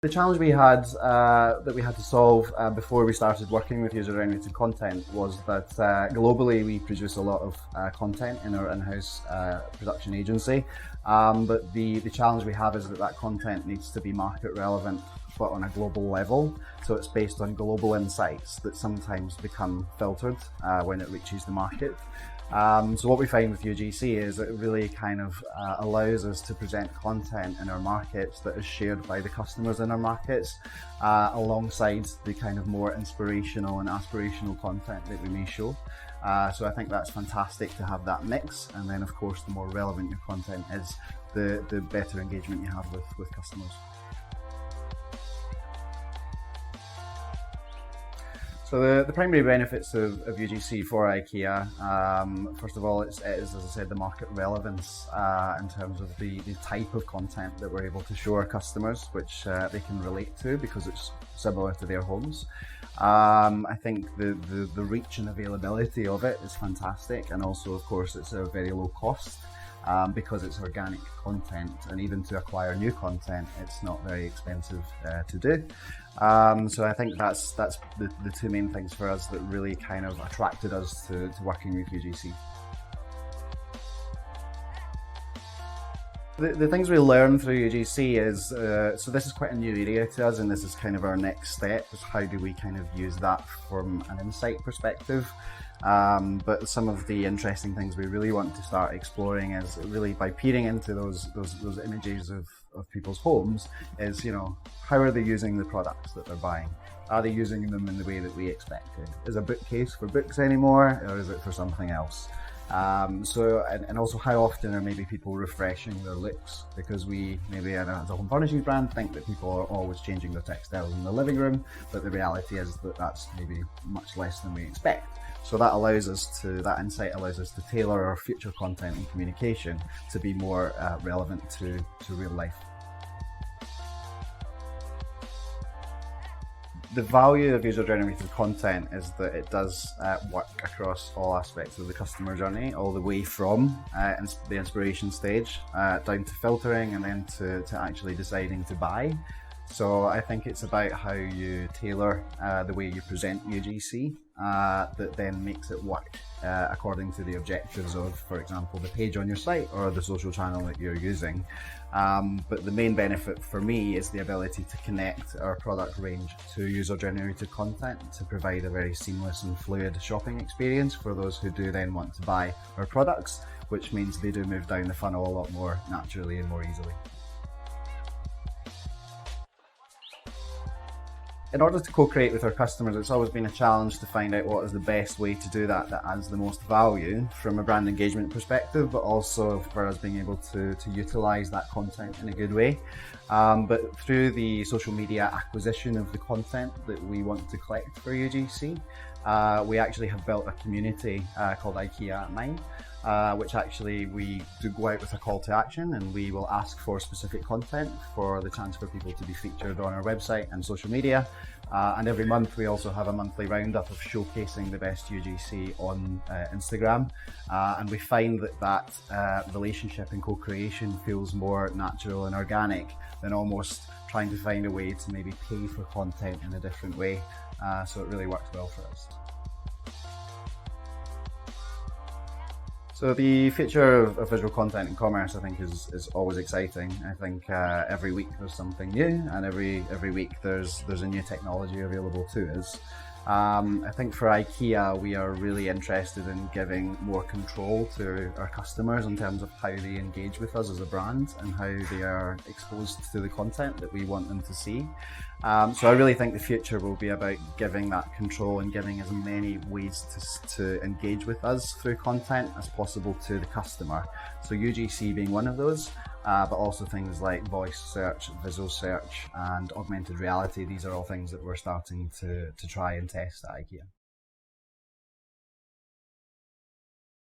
The challenge we had that we had to solve before we started working with user-generated content was that globally we produce a lot of content in our in-house production agency, but the challenge we have is that that content needs to be market relevant but on a global level. So it's based on global insights that sometimes become filtered when it reaches the market. So what we find with UGC is it really kind of allows us to present content in our markets that is shared by the customers in our markets, alongside the kind of more inspirational and aspirational content that we may show. So I think that's fantastic to have that mix, and then of course the more relevant your content is, the better engagement you have with customers. So the primary benefits of UGC for Ikea, first of all, it is, as I said, the market relevance in terms of the type of content that we're able to show our customers, which they can relate to because it's similar to their homes. I think the reach and availability of it is fantastic, and also, of course, it's a very low cost. Because it's organic content, and even to acquire new content, it's not very expensive to do. So I think that's the two main things for us that really kind of attracted us to working with UGC. The things we learn through UGC is, so this is quite a new area to us, and this is kind of our next step, is how do we kind of use that from an insight perspective. But some of the interesting things we really want to start exploring is really by peering into those images of people's homes is, you know, how are they using the products that they're buying? Are they using them in the way that we expected? Is a bookcase for books anymore, or is it for something else? And also how often are maybe people refreshing their looks, because we maybe as a home furnishings brand think that people are always changing their textiles in the living room, but the reality is that that's maybe much less than we expect. So that insight allows us to tailor our future content and communication to be more relevant to real life. The value of user-generated content is that it does work across all aspects of the customer journey, all the way from the inspiration stage down to filtering, and then to actually deciding to buy. So I think it's about how you tailor the way you present UGC that then makes it work according to the objectives of, for example, the page on your site or the social channel that you're using. But the main benefit for me is the ability to connect our product range to user-generated content to provide a very seamless and fluid shopping experience for those who do then want to buy our products, which means they do move down the funnel a lot more naturally and more easily. In order to co-create with our customers, it's always been a challenge to find out what is the best way to do that adds the most value from a brand engagement perspective, but also for us being able to utilise that content in a good way. But through the social media acquisition of the content that we want to collect for UGC, we actually have built a community called Ikea at 9. Which actually we do go out with a call to action, and we will ask for specific content for the chance for people to be featured on our website and social media. And every month we also have a monthly roundup of showcasing the best UGC on Instagram. And we find that relationship and co-creation feels more natural and organic than almost trying to find a way to maybe pay for content in a different way. So it really works well for us. So the future of visual content in commerce, I think, is always exciting. I think every week there's something new, and every week there's a new technology available to us. I think for Ikea, we are really interested in giving more control to our customers in terms of how they engage with us as a brand and how they are exposed to the content that we want them to see. So I really think the future will be about giving that control and giving as many ways to engage with us through content as possible to the customer. So UGC being one of those, but also things like voice search, visual search, and augmented reality. These are all things that we're starting to try and test at Ikea.